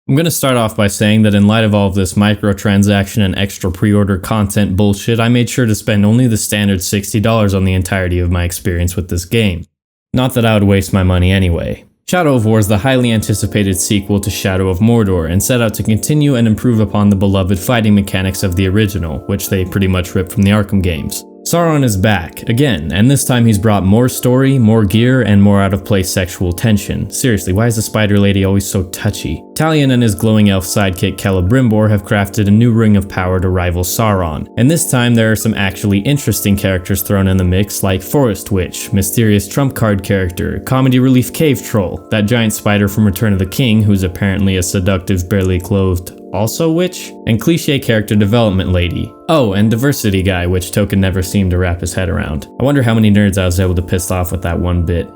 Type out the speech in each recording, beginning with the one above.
I'm gonna start off by saying that in light of all of this microtransaction and extra pre-order content bullshit, I made sure to spend only the standard $60 on the entirety of my experience with this game. Not that I would waste my money anyway. Shadow of War is the highly anticipated sequel to Shadow of Mordor and set out to continue and improve upon the beloved fighting mechanics of the original, which they pretty much ripped from the Arkham games. Sauron is back, again, and this time he's brought more story, more gear, and more out-of-place sexual tension. Seriously, why is the spider lady always so touchy? Talion and his glowing elf sidekick Celebrimbor have crafted a new ring of power to rival Sauron, and this time there are some actually interesting characters thrown in the mix like Forest Witch, mysterious trump card character, comedy relief cave troll, that giant spider from Return of the King who's apparently a seductive, barely clothed also witch, and cliche character development lady. Oh, and diversity guy, which Token never seemed to wrap his head around. I wonder how many nerds I was able to piss off with that one bit.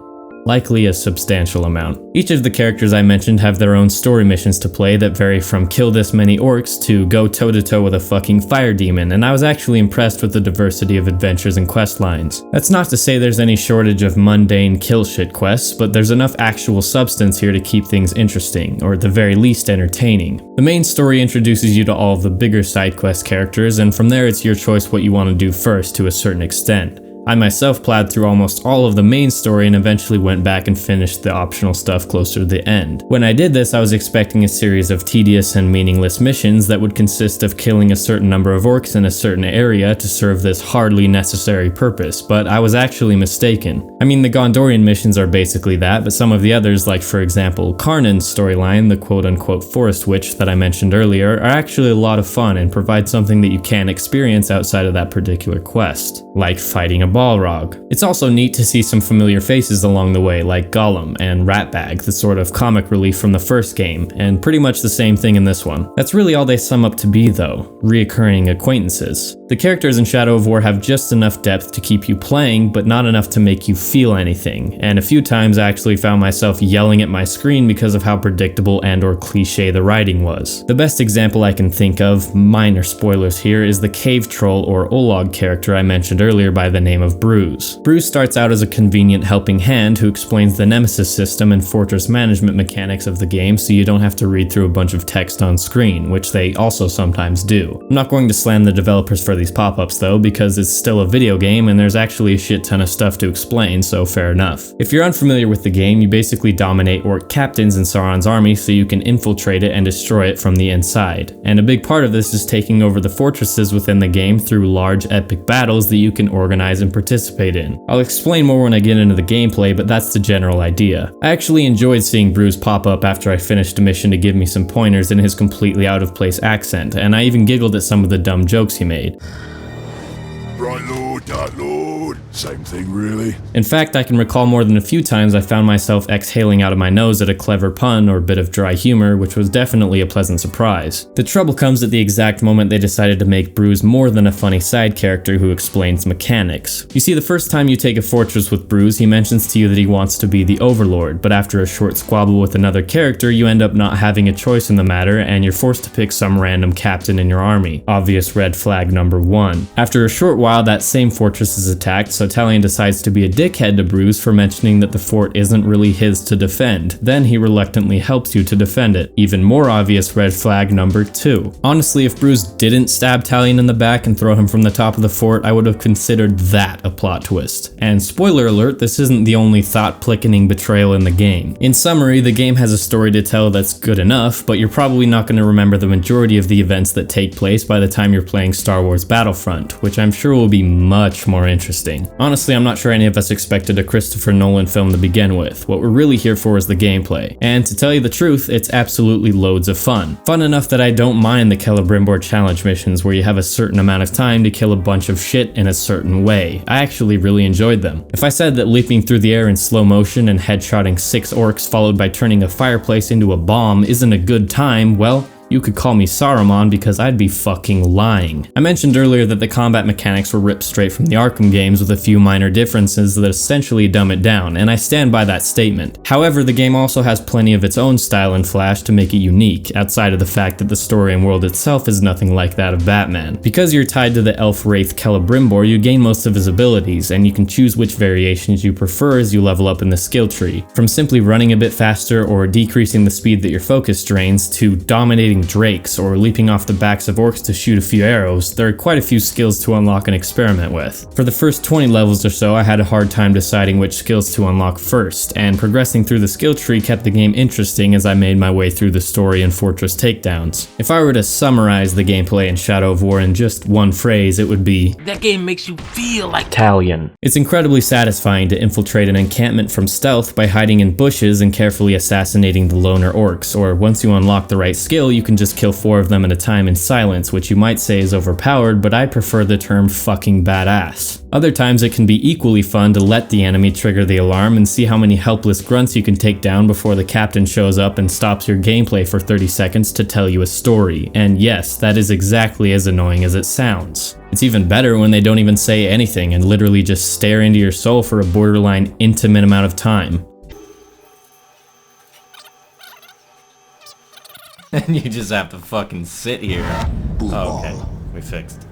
Likely a substantial amount. Each of the characters I mentioned have their own story missions to play that vary from kill this many orcs to go toe-to-toe with a fucking fire demon, and I was actually impressed with the diversity of adventures and quest lines. That's not to say there's any shortage of mundane kill shit quests, but there's enough actual substance here to keep things interesting, or at the very least entertaining. The main story introduces you to all of the bigger side quest characters, and from there it's your choice what you want to do first to a certain extent. I myself plowed through almost all of the main story and eventually went back and finished the optional stuff closer to the end. When I did this, I was expecting a series of tedious and meaningless missions that would consist of killing a certain number of orcs in a certain area to serve this hardly necessary purpose, but I was actually mistaken. I mean, the Gondorian missions are basically that, but some of the others, like for example Karnan's storyline, the quote-unquote Forest Witch that I mentioned earlier, are actually a lot of fun and provide something that you can't experience outside of that particular quest, like fighting a Balrog. It's also neat to see some familiar faces along the way, like Gollum and Ratbag, the sort of comic relief from the first game, and pretty much the same thing in this one. That's really all they sum up to be though, reoccurring acquaintances. The characters in Shadow of War have just enough depth to keep you playing, but not enough to make you feel anything, and a few times I actually found myself yelling at my screen because of how predictable and or cliche the writing was. The best example I can think of, minor spoilers here, is the cave troll or Olog character I mentioned earlier by the name of Bruce. Bruce starts out as a convenient helping hand who explains the Nemesis system and fortress management mechanics of the game so you don't have to read through a bunch of text on screen, which they also sometimes do. I'm not going to slam the developers for these pop-ups though, because it's still a video game and there's actually a shit ton of stuff to explain, so fair enough. If you're unfamiliar with the game, you basically dominate orc captains in Sauron's army so you can infiltrate it and destroy it from the inside. And a big part of this is taking over the fortresses within the game through large epic battles that you can organize and participate in. I'll explain more when I get into the gameplay, but that's the general idea. I actually enjoyed seeing Bruce pop up after I finished a mission to give me some pointers in his completely out of place accent, and I even giggled at some of the dumb jokes he made. Right lord, dark lord, same thing really. In fact, I can recall more than a few times I found myself exhaling out of my nose at a clever pun or bit of dry humor, which was definitely a pleasant surprise. The trouble comes at the exact moment they decided to make Bruce more than a funny side character who explains mechanics. You see, the first time you take a fortress with Bruce, he mentions to you that he wants to be the overlord, but after a short squabble with another character, you end up not having a choice in the matter and you're forced to pick some random captain in your army. Obvious red flag number one. After a short while, that same fortress is attacked, so Talion decides to be a dickhead to Bruce for mentioning that the fort isn't really his to defend. Then he reluctantly helps you to defend it. Even more obvious red flag number two. Honestly, if Bruce didn't stab Talion in the back and throw him from the top of the fort, I would have considered that a plot twist. And spoiler alert, this isn't the only thought-plickening betrayal in the game. In summary, the game has a story to tell that's good enough, but you're probably not going to remember the majority of the events that take place by the time you're playing Star Wars Battlefront, which I'm sure will be much more interesting. Honestly, I'm not sure any of us expected a Christopher Nolan film to begin with. What we're really here for is the gameplay. And to tell you the truth, it's absolutely loads of fun. Fun enough that I don't mind the Celebrimbor challenge missions where you have a certain amount of time to kill a bunch of shit in a certain way. I actually really enjoyed them. If I said that leaping through the air in slow motion and headshotting 6 orcs followed by turning a fireplace into a bomb isn't a good time, well, You could call me Saruman because I'd be fucking lying. I mentioned earlier that the combat mechanics were ripped straight from the Arkham games with a few minor differences that essentially dumb it down, and I stand by that statement. However, the game also has plenty of its own style and flash to make it unique, outside of the fact that the story and world itself is nothing like that of Batman. Because you're tied to the elf wraith Celebrimbor, you gain most of his abilities, and you can choose which variations you prefer as you level up in the skill tree. From simply running a bit faster or decreasing the speed that your focus drains, to dominating drakes or leaping off the backs of orcs to shoot a few arrows, there are quite a few skills to unlock and experiment with. For the first 20 levels or so, I had a hard time deciding which skills to unlock first, and progressing through the skill tree kept the game interesting as I made my way through the story and fortress takedowns. If I were to summarize the gameplay in Shadow of War in just one phrase, it would be, that game makes you feel like Italian. It's incredibly satisfying to infiltrate an encampment from stealth by hiding in bushes and carefully assassinating the loner orcs, or once you unlock the right skill, you can just kill 4 of them at a time in silence, which you might say is overpowered, but I prefer the term fucking badass. Other times it can be equally fun to let the enemy trigger the alarm and see how many helpless grunts you can take down before the captain shows up and stops your gameplay for 30 seconds to tell you a story. And yes, that is exactly as annoying as it sounds. It's even better when they don't even say anything and literally just stare into your soul for a borderline intimate amount of time. And you just have to fucking sit here. Oh, okay, we fixed.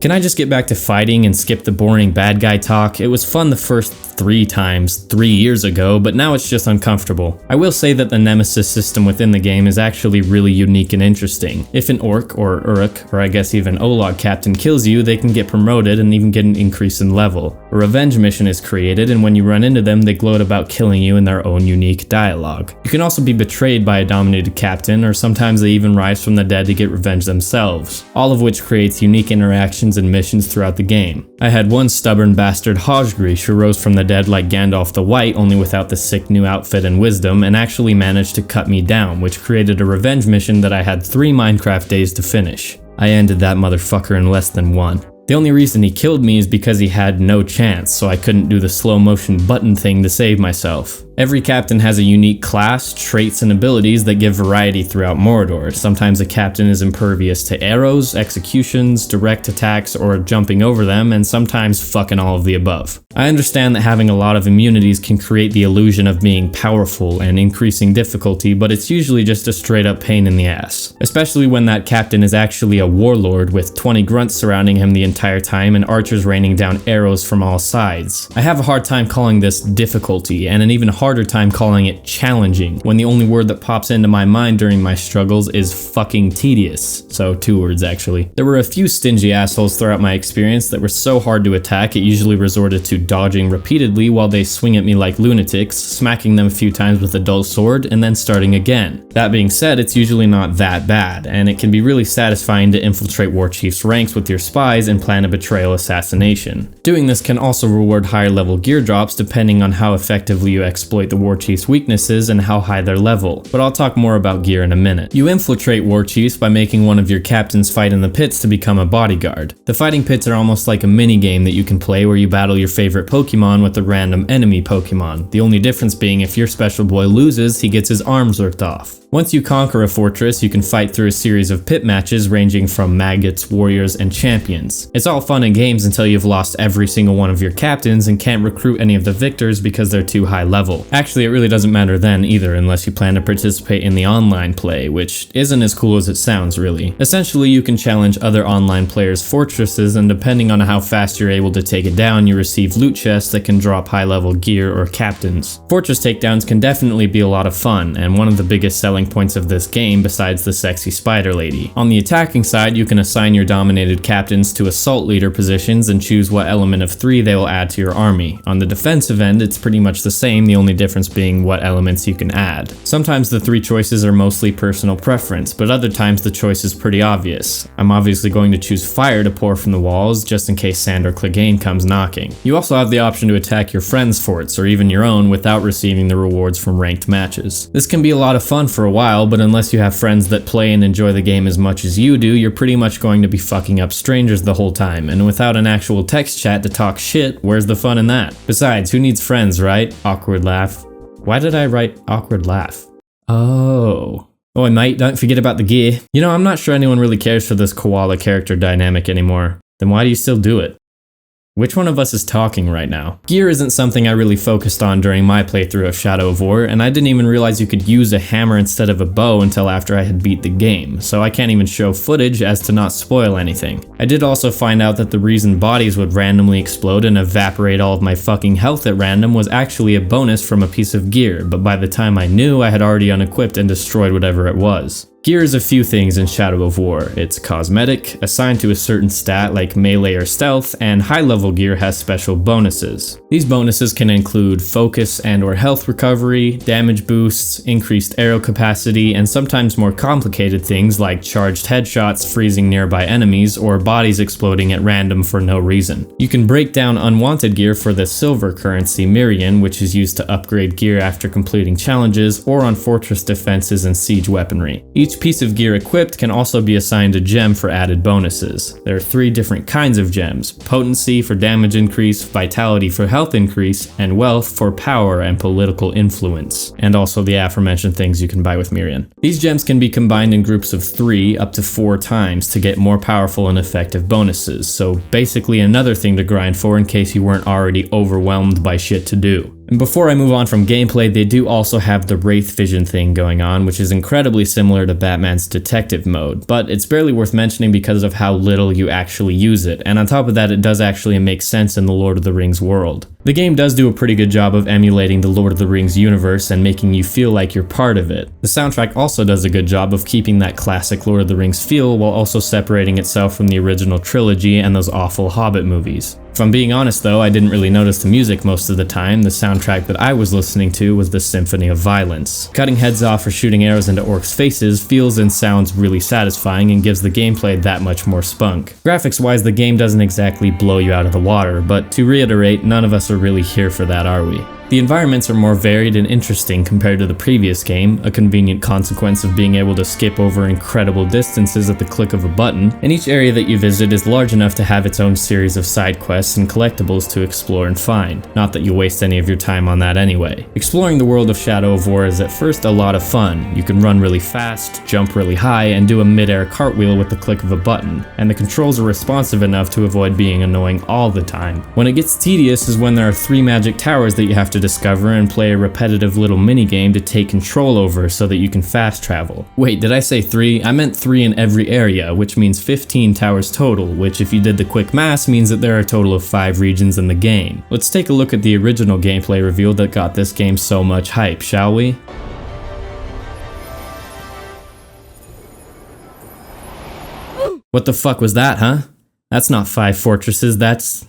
Can I just get back to fighting and skip the boring bad guy talk? It was fun the first 3 times 3 years ago, but now it's just uncomfortable. I will say that the nemesis system within the game is actually really unique and interesting. If an orc or uruk, or I guess even Olog captain kills you, they can get promoted and even get an increase in level. A revenge mission is created, and when you run into them, they gloat about killing you in their own unique dialogue. You can also be betrayed by a dominated captain, or sometimes they even rise from the dead to get revenge themselves, all of which creates unique interactions and missions throughout the game. I had one stubborn bastard Hajgrish who rose from the dead like Gandalf the White, only without the sick new outfit and wisdom, and actually managed to cut me down, which created a revenge mission that I had 3 Minecraft days to finish. I ended that motherfucker in less than 1. The only reason he killed me is because he had no chance, so I couldn't do the slow motion button thing to save myself. Every captain has a unique class, traits, and abilities that give variety throughout Mordor. Sometimes a captain is impervious to arrows, executions, direct attacks, or jumping over them, and sometimes fucking all of the above. I understand that having a lot of immunities can create the illusion of being powerful and increasing difficulty, but it's usually just a straight up pain in the ass. Especially when that captain is actually a warlord with 20 grunts surrounding him the entire time and archers raining down arrows from all sides. I have a hard time calling this difficulty, and an even harder time calling it challenging, when the only word that pops into my mind during my struggles is fucking tedious. So 2 words actually. There were a few stingy assholes throughout my experience that were so hard to attack it usually resorted to dodging repeatedly while they swing at me like lunatics, smacking them a few times with a dull sword, and then starting again. That being said, it's usually not that bad, and it can be really satisfying to infiltrate War Chief's ranks with your spies and plan a betrayal assassination. Doing this can also reward higher level gear drops depending on how effectively you exploit the War Chief's weaknesses and how high their level, but I'll talk more about gear in a minute. You infiltrate War Chiefs by making one of your captains fight in the pits to become a bodyguard. The fighting pits are almost like a mini game that you can play where you battle your favorite Pokemon with a random enemy Pokemon, the only difference being if your special boy loses, he gets his arms ripped off. Once you conquer a fortress, you can fight through a series of pit matches ranging from maggots, warriors, and champions. It's all fun and games until you've lost every single one of your captains and can't recruit any of the victors because they're too high level. Actually, it really doesn't matter then either unless you plan to participate in the online play, which isn't as cool as it sounds really. Essentially, you can challenge other online players' fortresses, and depending on how fast you're able to take it down, you receive loot chests that can drop high level gear or captains. Fortress takedowns can definitely be a lot of fun, and one of the biggest selling points of this game besides the sexy spider lady. On the attacking side, you can assign your dominated captains to assault leader positions and choose what element of 3 they will add to your army. On the defensive end, it's pretty much the same, the only difference being what elements you can add. Sometimes the 3 choices are mostly personal preference, but other times the choice is pretty obvious. I'm obviously going to choose fire to pour from the walls, just in case Sand or Clegane comes knocking. You also have the option to attack your friends' forts, or even your own, without receiving the rewards from ranked matches. This can be a lot of fun for a while, but unless you have friends that play and enjoy the game as much as you do, you're pretty much going to be fucking up strangers the whole time, and without an actual text chat to talk shit, where's the fun in that? Besides, who needs friends, right? Awkward laugh. Why did I write awkward laugh? Oh. Oh, and mate, don't forget about the gear. You know, I'm not sure anyone really cares for this koala character dynamic anymore. Then why do you still do it? Which one of us is talking right now? Gear isn't something I really focused on during my playthrough of Shadow of War, and I didn't even realize you could use a hammer instead of a bow until after I had beat the game, so I can't even show footage as to not spoil anything. I did also find out that the reason bodies would randomly explode and evaporate all of my fucking health at random was actually a bonus from a piece of gear, but by the time I knew, I had already unequipped and destroyed whatever it was. Gear is a few things in Shadow of War. It's cosmetic, assigned to a certain stat like melee or stealth, and high-level gear has special bonuses. These bonuses can include focus and or health recovery, damage boosts, increased arrow capacity, and sometimes more complicated things like charged headshots freezing nearby enemies or bodies exploding at random for no reason. You can break down unwanted gear for the silver currency Mirian, which is used to upgrade gear after completing challenges or on fortress defenses and siege weaponry. Each piece of gear equipped can also be assigned a gem for added bonuses. There are 3 different kinds of gems: potency for damage increase, vitality for health increase, and wealth for power and political influence. And also the aforementioned things you can buy with Mirian. These gems can be combined in groups of 3 up to 4 times to get more powerful and effective bonuses, so basically another thing to grind for in case you weren't already overwhelmed by shit to do. And before I move on from gameplay, they do also have the Wraith Vision thing going on, which is incredibly similar to Batman's detective mode, but it's barely worth mentioning because of how little you actually use it, and on top of that it does actually make sense in the Lord of the Rings world. The game does do a pretty good job of emulating the Lord of the Rings universe and making you feel like you're part of it. The soundtrack also does a good job of keeping that classic Lord of the Rings feel while also separating itself from the original trilogy and those awful Hobbit movies. If I'm being honest though, I didn't really notice the music most of the time. The soundtrack that I was listening to was the Symphony of Violence. Cutting heads off or shooting arrows into orcs' faces feels and sounds really satisfying and gives the gameplay that much more spunk. Graphics wise, the game doesn't exactly blow you out of the water, but to reiterate, none of us are really here for that, are we? The environments are more varied and interesting compared to the previous game, a convenient consequence of being able to skip over incredible distances at the click of a button, and each area that you visit is large enough to have its own series of side quests and collectibles to explore and find. Not that you waste any of your time on that anyway. Exploring the world of Shadow of War is at first a lot of fun. You can run really fast, jump really high, and do a mid-air cartwheel with the click of a button, and the controls are responsive enough to avoid being annoying all the time. When it gets tedious is when there are 3 magic towers that you have to discover and play a repetitive little minigame to take control over so that you can fast travel. Wait, did I say 3? I meant 3 in every area, which means 15 towers total, which if you did the quick math means that there are a total of 5 regions in the game. Let's take a look at the original gameplay reveal that got this game so much hype, shall we? What the fuck was that, huh? That's not 5 fortresses, that's...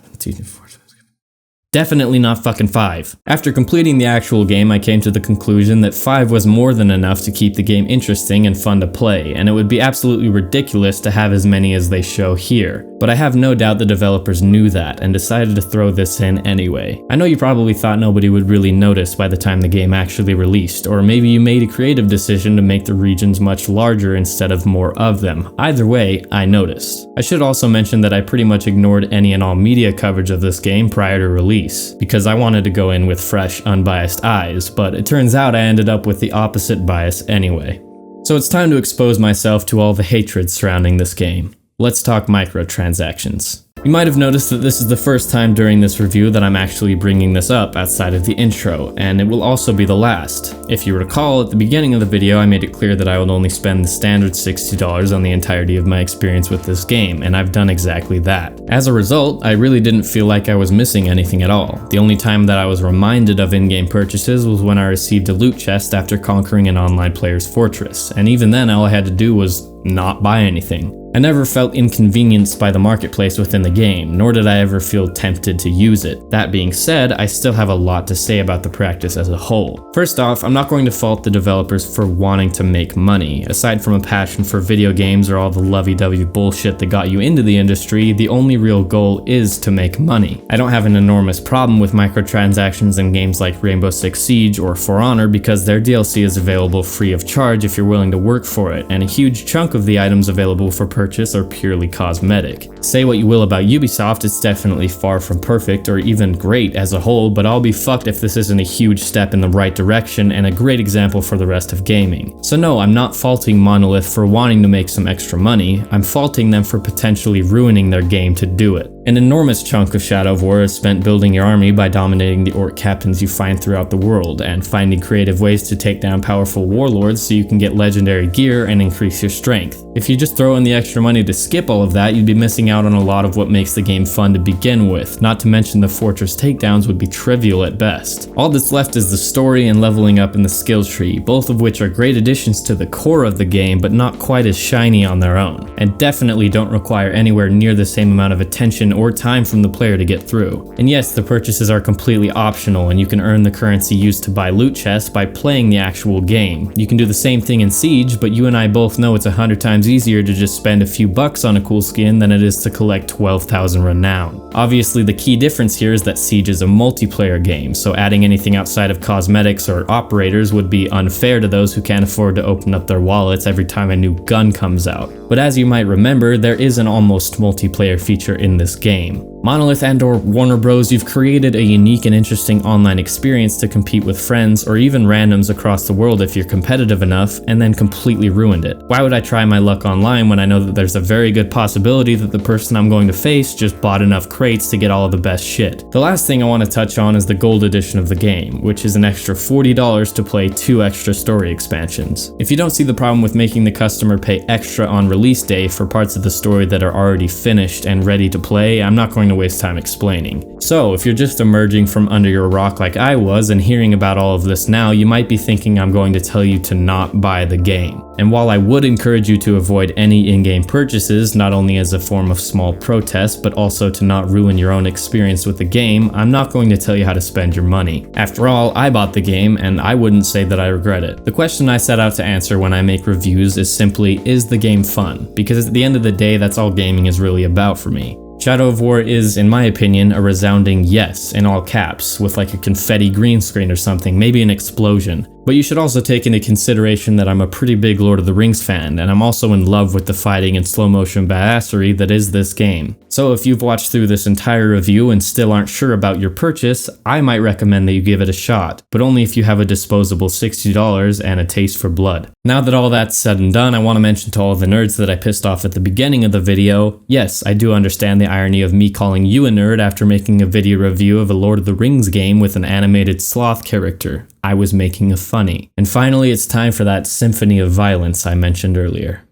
Definitely not fucking 5. After completing the actual game, I came to the conclusion that 5 was more than enough to keep the game interesting and fun to play, and it would be absolutely ridiculous to have as many as they show here. But I have no doubt the developers knew that and decided to throw this in anyway. I know you probably thought nobody would really notice by the time the game actually released, or maybe you made a creative decision to make the regions much larger instead of more of them. Either way, I noticed. I should also mention that I pretty much ignored any and all media coverage of this game prior to release, because I wanted to go in with fresh, unbiased eyes, but it turns out I ended up with the opposite bias anyway. So it's time to expose myself to all the hatred surrounding this game. Let's talk microtransactions. You might have noticed that this is the first time during this review that I'm actually bringing this up outside of the intro, and it will also be the last. If you recall, at the beginning of the video I made it clear that I would only spend the standard $60 on the entirety of my experience with this game, and I've done exactly that. As a result, I really didn't feel like I was missing anything at all. The only time that I was reminded of in-game purchases was when I received a loot chest after conquering an online player's fortress, and even then all I had to do was not buy anything. I never felt inconvenienced by the marketplace within the game, nor did I ever feel tempted to use it. That being said, I still have a lot to say about the practice as a whole. First off, I'm not going to fault the developers for wanting to make money. Aside from a passion for video games or all the lovey-dovey bullshit that got you into the industry, the only real goal is to make money. I don't have an enormous problem with microtransactions in games like Rainbow Six Siege or For Honor because their DLC is available free of charge if you're willing to work for it, and a huge chunk chunk of the items available for purchase are purely cosmetic. Say what you will about Ubisoft, it's definitely far from perfect or even great as a whole, but I'll be fucked if this isn't a huge step in the right direction and a great example for the rest of gaming. So no, I'm not faulting Monolith for wanting to make some extra money, I'm faulting them for potentially ruining their game to do it. An enormous chunk of Shadow of War is spent building your army by dominating the orc captains you find throughout the world, and finding creative ways to take down powerful warlords so you can get legendary gear and increase your strength. If you just throw in the extra money to skip all of that, you'd be missing out on a lot of what makes the game fun to begin with, not to mention the fortress takedowns would be trivial at best. All that's left is the story and leveling up in the skill tree, both of which are great additions to the core of the game but not quite as shiny on their own, and definitely don't require anywhere near the same amount of attention or time from the player to get through. And yes, the purchases are completely optional and you can earn the currency used to buy loot chests by playing the actual game. You can do the same thing in Siege, but you and I both know it's 100 times easier to just spend a few bucks on a cool skin than it is to collect 12,000 renown. Obviously the key difference here is that Siege is a multiplayer game, so adding anything outside of cosmetics or operators would be unfair to those who can't afford to open up their wallets every time a new gun comes out. But as you might remember, there is an almost multiplayer feature in this game. Monolith and/or Warner Bros, you've created a unique and interesting online experience to compete with friends or even randoms across the world if you're competitive enough, and then completely ruined it. Why would I try my luck online when I know that there's a very good possibility that the person I'm going to face just bought enough crates to get all of the best shit? The last thing I want to touch on is the gold edition of the game, which is an extra $40 to play 2 extra story expansions. If you don't see the problem with making the customer pay extra on release day for parts of the story that are already finished and ready to play, I'm not going to waste time explaining. So if you're just emerging from under your rock like I was and hearing about all of this now, you might be thinking I'm going to tell you to not buy the game. And while I would encourage you to avoid any in-game purchases, not only as a form of small protest, but also to not ruin your own experience with the game, I'm not going to tell you how to spend your money. After all, I bought the game, and I wouldn't say that I regret it. The question I set out to answer when I make reviews is simply, is the game fun? Because at the end of the day, that's all gaming is really about for me. Shadow of War is, in my opinion, a resounding yes in all caps, with like a confetti green screen or something, maybe an explosion. But you should also take into consideration that I'm a pretty big Lord of the Rings fan, and I'm also in love with the fighting and slow motion badassery that is this game. So if you've watched through this entire review and still aren't sure about your purchase, I might recommend that you give it a shot, but only if you have a disposable $60 and a taste for blood. Now that all that's said and done, I want to mention to all the nerds that I pissed off at the beginning of the video, yes, I do understand the irony of me calling you a nerd after making a video review of a Lord of the Rings game with an animated sloth character. I was making a funny. And finally, it's time for that symphony of violence I mentioned earlier.